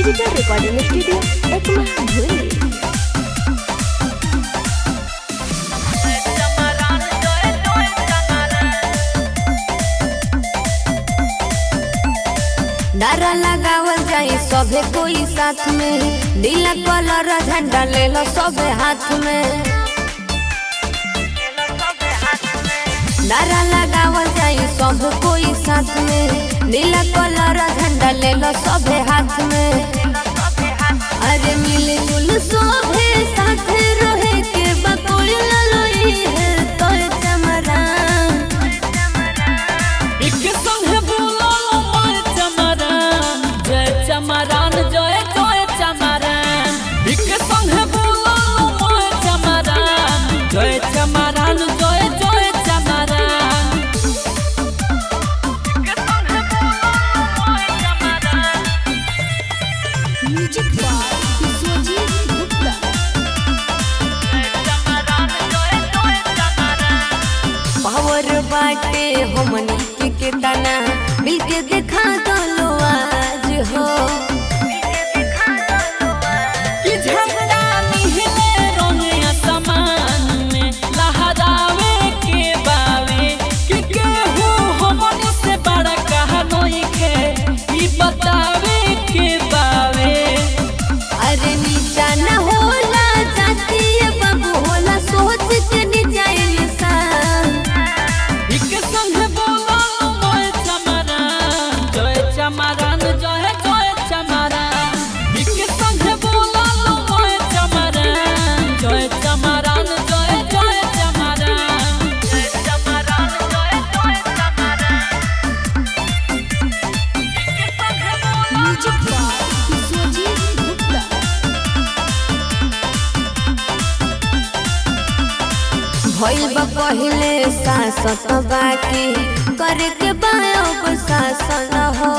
Digital recording studio Ekma धुरी। नारा लगावल जाए सभे कोई साथ में, नीला कलर झंडा ले लो सभे हाथ में। नारा लगावल जाए सब कोई साथ में, नीला कलर झंडा ले लो सभे हाथ में। अरे मिले जुल सभे साथ रहे के बकोल ललोई है तो चमरा एक संग बोलो मोय चमरान जय चमरान जय जय चमरान। एक संग बोलो मोय चमरान जय चमरान जय जय चमरान। Music by Vishwajeet Gupta. Power बाटे हमनी के तना मिलके दिखा दो आज हो। कि झंडा निहले रोनिया समान में लहरावे के बावे कि केहू हमनी से बड़ा कहा नहीं खे ई बतावे के बावे। अरे नीचा न होला जाती बाबू होला सोच के निजाइल सा। एक संग बोलो मोय चमरान जय चमरान जय जय चमरान। एक संग बोलो मोय चमरान जय चमरान जय जय चमरान। जय चमरान जय जय चमरान। Music by Vishwajeet Gupta. भइल बा पहिले शासक बाकी करे के बायो शासन हो।